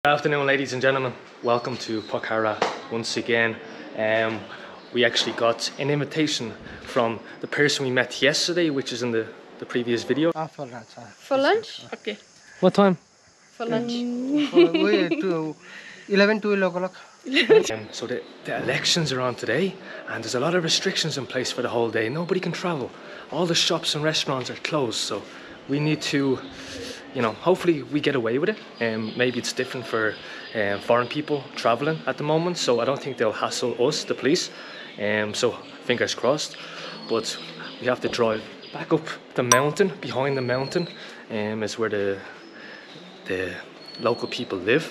Good afternoon, ladies and gentlemen. Welcome to Pokhara once again. We actually got an invitation from the person we met yesterday, which is in the previous video. For lunch. For lunch? Okay. What time? For lunch. 11 to 12 o'clock. So the elections are on today, and there's a lot of restrictions in place for the whole day. Nobody can travel. All the shops and restaurants are closed, so we need to, you know, hopefully we get away with it. Maybe it's different for foreign people traveling at the moment, so I don't think they'll hassle us, the police. So fingers crossed. But we have to drive back up the mountain. Behind the mountain is where the local people live.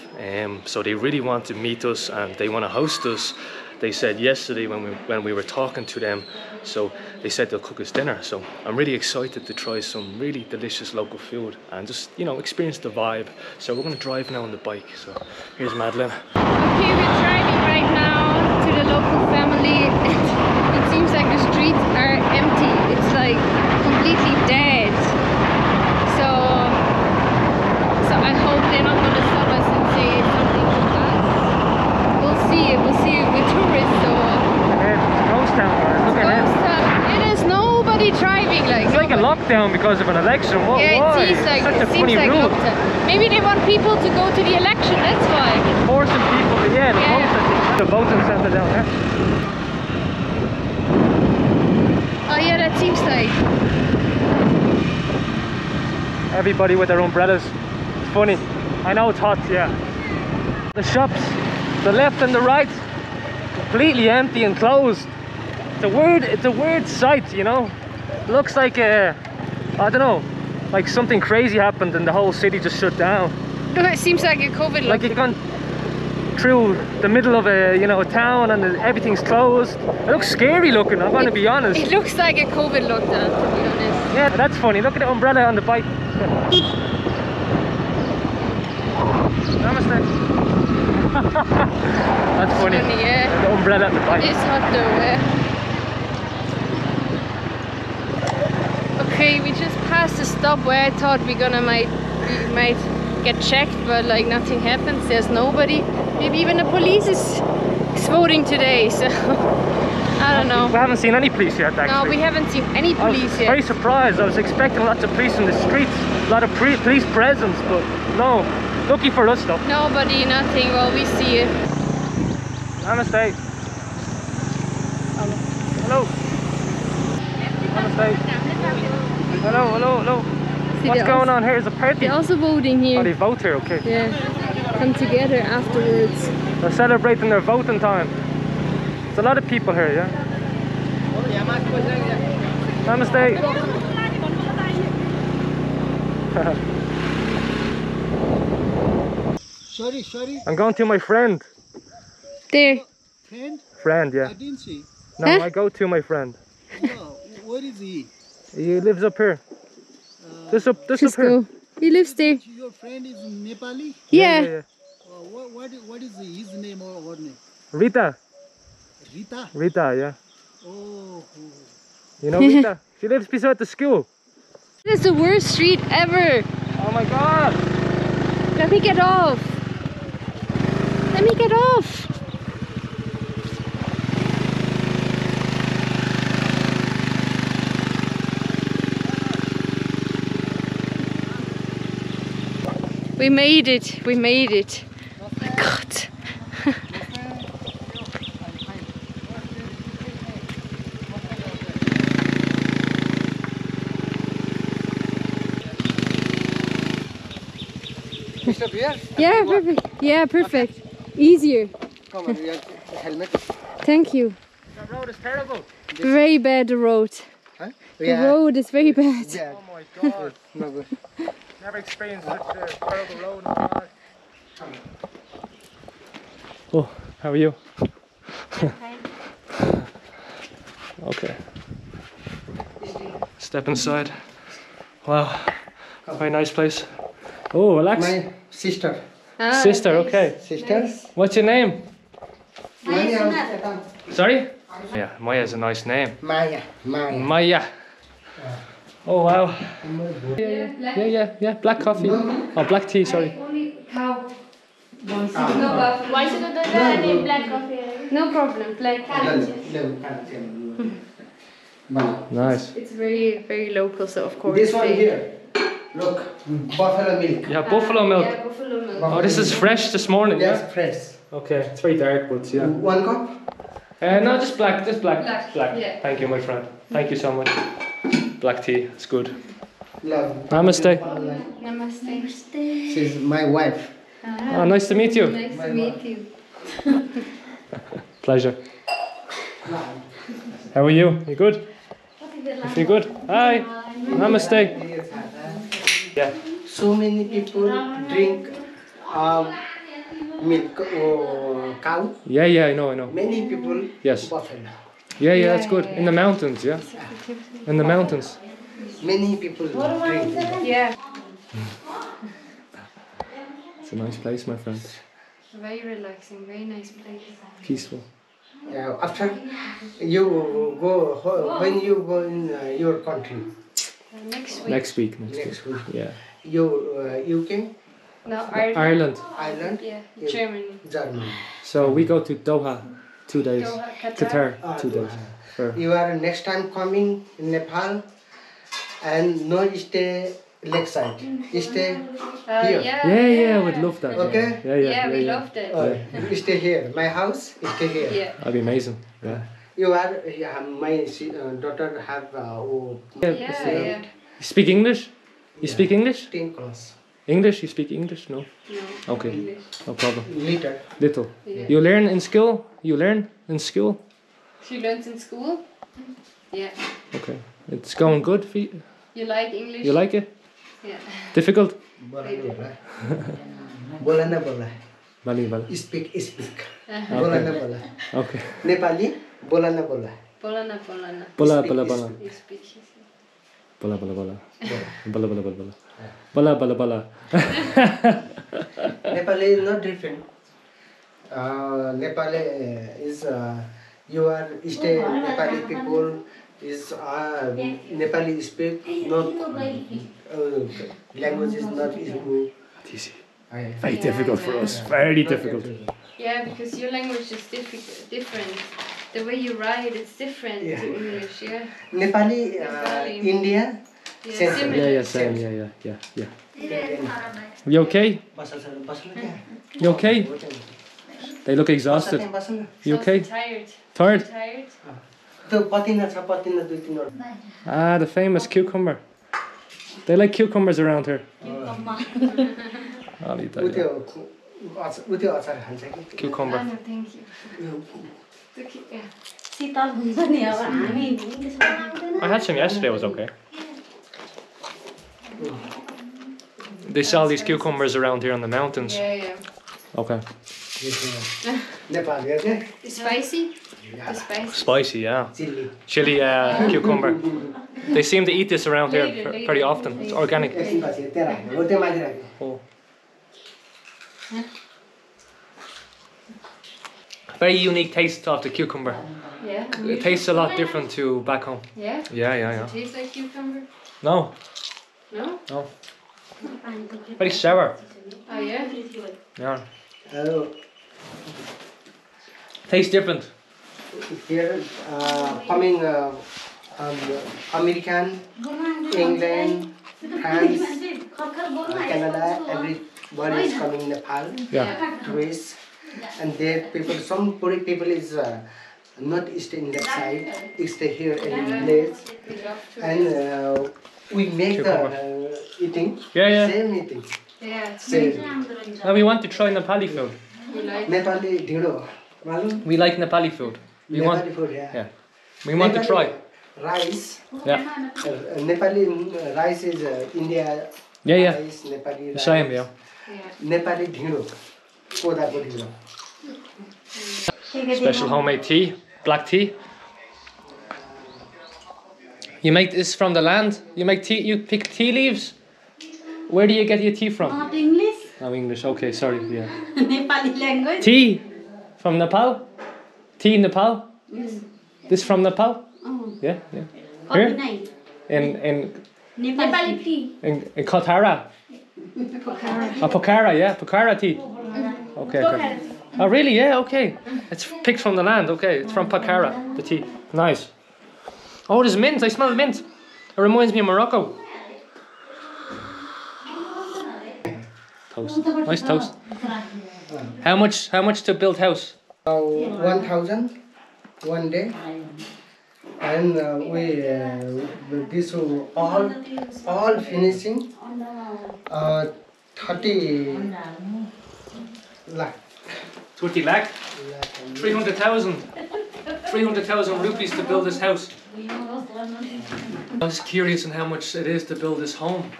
So they really want to meet us and they want to host us. They said yesterday when we were talking to them, so they said they'll cook us dinner. So I'm really excited to try some really delicious local food and just, you know, experience the vibe. So we're going to drive now on the bike. So here's Madeline. Okay, we're driving right now to the local family. It seems like the streets are empty. It's like completely dead. So I hope they're not going to stop us and say something to us. We'll see. We're tourists, so... It's a ghost town, look at it. There's nobody driving, like... It's like a lockdown because of an election. What? Yeah, Why? it seems like, Such a funny rule. lockdown. Maybe they want people to go to the election, that's why. Forcing people, yeah, the voting centre down there. Oh yeah, that seems like... Everybody with their umbrellas. It's funny. I know it's hot, yeah. The shops, the left and the right, completely empty and closed. It's a weird sight, you know. It looks like I don't know, like something crazy happened and the whole city just shut down. No, it seems like a COVID Like you've gone through the middle of a town and everything's closed. It looks scary looking, I'm gonna be honest. It looks like a COVID lockdown, to be honest. Yeah, that's funny. Look at the umbrella on the bike. Namaste. That's funny. Yeah. The umbrella on the bike. It's hot though, Okay, we just passed a stop where I thought we might get checked, but like nothing happens. There's nobody. Maybe even the police is voting today, so I don't know. We haven't seen any police yet, actually. No, we haven't seen any police I was yet. very surprised. I was expecting lots of police in the streets, a lot of police presence, but no. Lucky for us, though. Nobody, nothing. Well, we see it. Namaste. Hello. Namaste. Hello. What's going on here? Is a party? They're also voting here. Oh, they vote here, okay. Yeah. Come together afterwards. They're celebrating their voting time. There's a lot of people here, yeah? Namaste. Sorry. I'm going to my friend. There. Friend? Yeah. I didn't see. No, Huh? I go to my friend. Wow. Where is he? He lives up here. This up Just here. go. He lives there. Your friend is Nepali? Yeah. What is his name or her name? Rita. Rita? Yeah. Oh. You know Rita? She lives beside the school. This is the worst street ever. Oh my god! Let me get off. Let me get off. We made it. We made it. God. Yeah, perfect. Yeah, perfect. Easier. Come on, you have a helmet. Thank you. The road is terrible. Very bad, the road. Huh? The road is very bad. Yeah. Oh my god. No good. Never experienced such a terrible road in my life. Oh, how are you? Okay. Step inside. Wow. Very nice place. Oh, relax. My sister. Ah, Sister, nice. okay. Sister? What's your name? Maya. Sorry? Yeah, Maya is a nice name. Maya. Maya. Oh wow. Yeah. Black coffee. Oh, black tea, sorry. Only cow. No buffalo. Why should I do black coffee? No problem, black. Nice. It's very, very local, so of course. This one here. Look, buffalo milk. Yeah, buffalo milk. Yeah, buffalo milk. Oh, this is fresh this morning, yeah? Yes, fresh. Okay, it's very dark, but yeah. 1 cup? No, just black, Black, yeah. Thank you, my friend. Thank you so much. Black tea, it's good. Love. Namaste. Namaste. She's my wife. Oh, nice to meet you. Nice to meet you. Pleasure. How are you? You good? You feel good? Hi. Namaste. Yeah. So many people drink milk or cow. Yeah, I know. Many people Yes. buffalo. Yeah, that's good. In the mountains, yeah? In the mountains. Many people drink. Yeah. It's a nice place, my friend. Very relaxing, very nice place. Peaceful. After you go, when you go in your country, Next week. Next week. next week, Yeah. you UK, No, Ireland. Ireland. Ireland, Yeah, Germany. Germany. So we go to Doha 2 days. Doha, Qatar Ah, 2 days. For You are next time coming in Nepal, and no stay lakeside. Stay here. yeah, I would love that. Okay. Yeah, we loved it. You stay here. My house. Stay here. Yeah. That'd be amazing. Yeah. You are. My daughter have Yeah. You speak English? You speak English? 10 class. English? You speak English? No? No. Okay. English. No problem. Little. Little. Yeah. You learn in school? You learn in school? She learns in school. Yeah. Okay. It's going good for you? You like English? You like it? Yeah. Difficult? बोला ना बोला. Bali. Speak. Uh-huh. बोला ना बोला. Okay. Nepali बोला ना बोला. Polana. Bola. You speak. she said. Bola. Nepali is not different. Nepali is you are stay Nepali people is Nepali speak not language is not easy. Easy. Very difficult for us. Very difficult. Yeah, because your language is different. The way you write is different Yeah. to English. Yeah. Nepali, India. Yeah. Same. Similar. Yeah, same. Yeah. You okay? You okay? They look exhausted. You okay? Tired. Tired? Tired. Ah, the famous cucumber. They like cucumbers around here. I'll eat that. Cucumber. Oh, no, thank you. Yeah. I had some yesterday, it was okay. They sell these cucumbers around here on the mountains. Yeah. Okay. It's spicy? It's spicy. Spicy, yeah. Chili cucumber. They seem to eat this around here pretty often. It's organic. Oh. Very unique taste of the cucumber. Yeah. It tastes a lot different to back home. Yeah? Yeah. Tastes like cucumber? No. No? Very sour. Oh, yeah? Yeah. Tastes different. Here, coming American, England, France, Canada, everybody is coming Nepal, Yeah. tourists, and there people, some poor people is not stay in that side, stay here in the village, and we make the eating, Yeah. same eating, Yeah. same. Now we want to try Nepali food. You like Nepali dhido, malum? We like Nepali food. We want. Nepali food, yeah. Yeah. We want to try. Rice. Yeah. Nepali rice is India. Yeah. Rice, Nepali rice. Same, yeah. Nepali dhido, kodako dhido. Special homemade tea, black tea. You make this from the land? You make tea, you pick tea leaves? Where do you get your tea from? Not English. Oh, English, okay, sorry, yeah. Nepali language. Tea from Nepal? Tea in Nepal? Yes. This from Nepal? Oh. Yeah. Coffee Here? night. In Nepali tea. Qathara? Pokhara? Oh, Pokhara, yeah, Pokhara tea. Okay. Okay. Oh really? Yeah. Okay. It's picked from the land. Okay. It's from Pokhara. The tea. Nice. Oh, there's mint. I smell mint. It reminds me of Morocco. Toast. Nice toast. How much to build house? 1,000 one day, and this will all finishing 30 lakh. 20 lakh? 300,000. 300,000 rupees to build this house. I was curious on how much it is to build this home.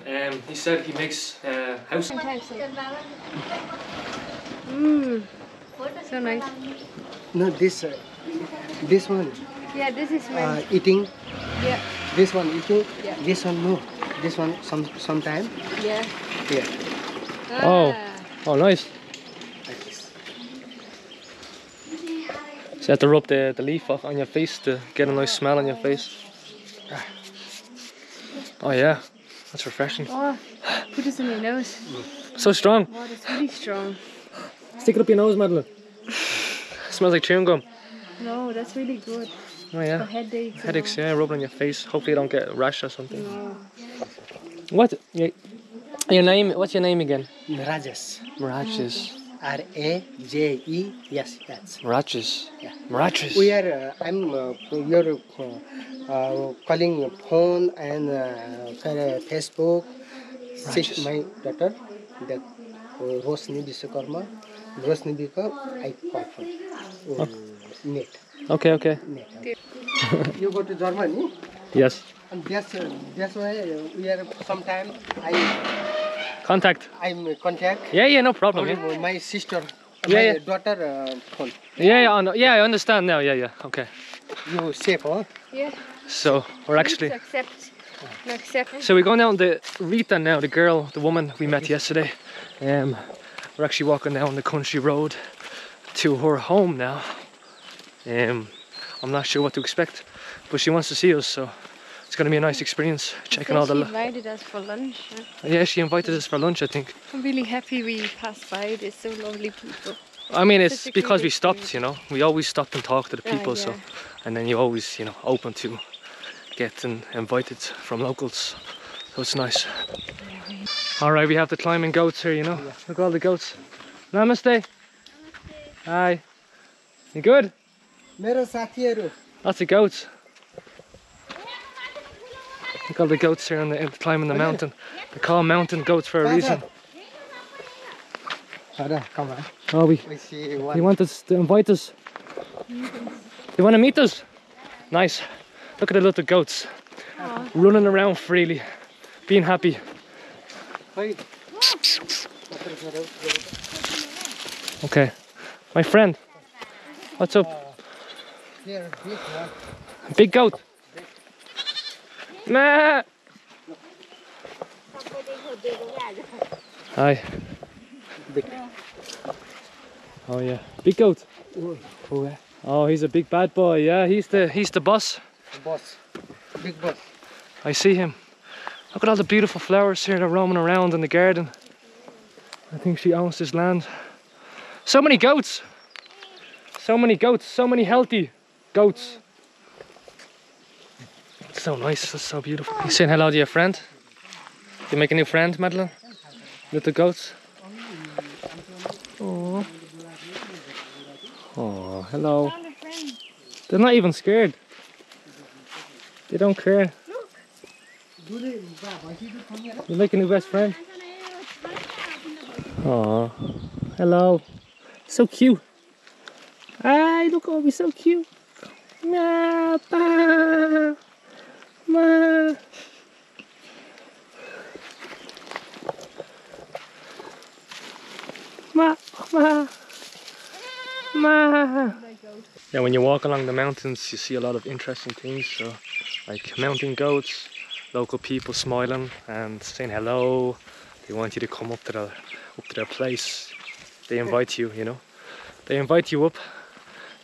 He said he makes house. So nice. No, this one Yeah, this is my. eating. Yeah. This one eating. Yeah. This one no. This one sometime. Yeah. Yeah. Oh, oh, nice. Like this. So you have to rub the leaf off on your face to get a nice smell on your face. Oh yeah, that's refreshing. Oh, put this in your nose. So strong. Oh, that's really strong. Stick it up your nose, Madeline. Smells like chewing gum. No, that's really good. Oh For yeah. headaches. Headaches, yeah, rub it on your face. Hopefully you don't get a rash or something. No. What? Your name? What's your name again? Mirages. Mirages. RAJE. Yes, that's. Mirages. Yeah. Mirages. We are. You're calling phone and Facebook. Mirages. My daughter, that Rosni Biswakarma. Rosni Bika, I call phone. Net. Okay, okay. Net. You go to Germany, Yes. and that's why we are sometimes Contact. I'm contact. Yeah, no problem. Yeah, My sister, Yeah, my daughter phone. yeah, I understand now. Yeah, okay. You safe, huh? Yeah. So we're actually. Accept. Accept. So we're going down the Rita now, the woman we met yesterday. We're actually walking down the country road to her home now. I'm not sure what to expect, but she wants to see us, so it's going to be a nice experience. Checking all the. She invited us for lunch. Yeah, she invited us for lunch, I think. I'm really happy we passed by. There's so lovely people. I mean, it's Such a because great we stopped, experience. you know. We always stop and talk to the people, so, yeah. and then you always, you know, open to getting invited from locals, so it's nice. All right, we have the climbing goats here, you know. Look at all the goats. Namaste. Hi. You good? Mero साथीहरु. Lots of goats. Look at all the goats here on the climbing the mountain. They're called mountain goats for a reason. Come on. Oh, We see they one. want us to invite us. They want to meet us. Nice. Look at the little goats running around freely, being happy. Okay, my friend, what's up? Here, big one. Big goat. Nah. Hi. Big. Oh yeah, big goat. Oh, he's a big bad boy. Yeah, he's the boss. Boss. Big boss. I see him. Look at all the beautiful flowers here that are roaming around in the garden. I think she owns this land. So many goats. So many goats. So many healthy goats. It's so nice. That's so beautiful. You saying hello to your friend? You make a new friend, Madeline? Little goats. Oh. Oh, hello. They're not even scared. They don't care. You make a new best friend. Oh, hello. So cute. Hi, look, oh, we're so cute. Ma, ba, ma. Ma, ma, ma. Yeah, when you walk along the mountains, you see a lot of interesting things. So, like mountain goats, local people smiling and saying hello. They want you to come up to their place. They invite you, you know. They invite you up.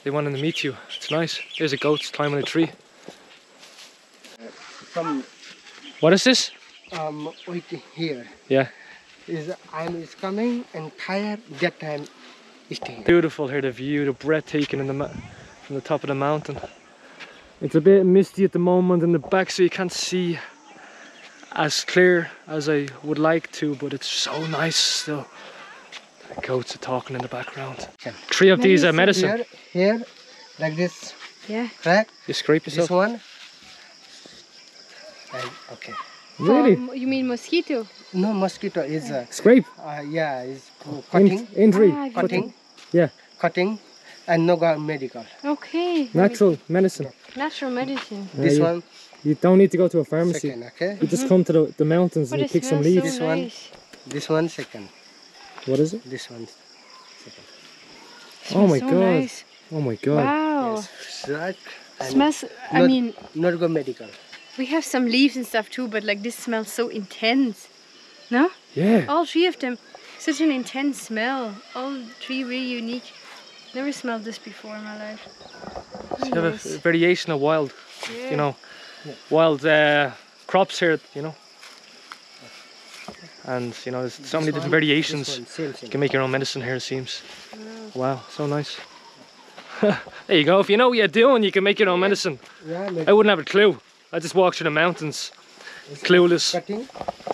They want to meet you. It's nice. There's a goat climbing a tree. What is this? Waiting here. Yeah. Is coming and tired that time stay. Beautiful here, the view, the breathtaking in the from the top of the mountain. It's a bit misty at the moment in the back, so you can't see as clear as I would like to, but it's so nice still. The goats are talking in the background. 3 of these are medicine. Here, like this. Yeah. Crack. You scrape yourself. This one. And, okay. Really? You mean mosquito? No, mosquito is Scrape. yeah, is cutting. Injury. Ah, Cutting. Yeah. Cutting, and no go medical. Okay. Natural medicine. Natural medicine. This one. You don't need to go to a pharmacy. Second, okay. You just come to the mountains But and you it pick some smells leaves. so one. nice. This one second. What is it? This one second. Oh my so god. Nice. Oh my god. Wow. Yes, right. And Smells. I not- mean, not go medical. we have some leaves and stuff too, but like this smells so intense. No? Yeah. All 3 of them, such an intense smell. All 3 really unique. Never smelled this before in my life. So you have a variation of wild, you know, wild crops here, you know. And you know, there's so many different variations. This one, same You thing. can make your own medicine here, it seems. Wow, so nice. There you go. If you know what you're doing, you can make your own medicine. Yeah, I wouldn't have a clue. I just walk through the mountains, clueless. cutting.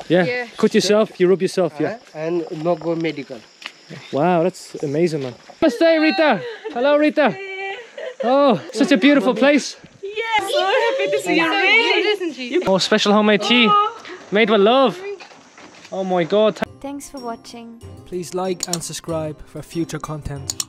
Yeah. Yeah. Cut yourself. You rub yourself. Yeah. And no go medical. Wow, that's amazing, man. Namaste, Rita. Hello, Rita. Oh, such a beautiful place. Yes, so happy to see you. Really? Isn't she? Oh, special homemade tea, made with love. Oh my God. Thanks for watching. Please like and subscribe for future content.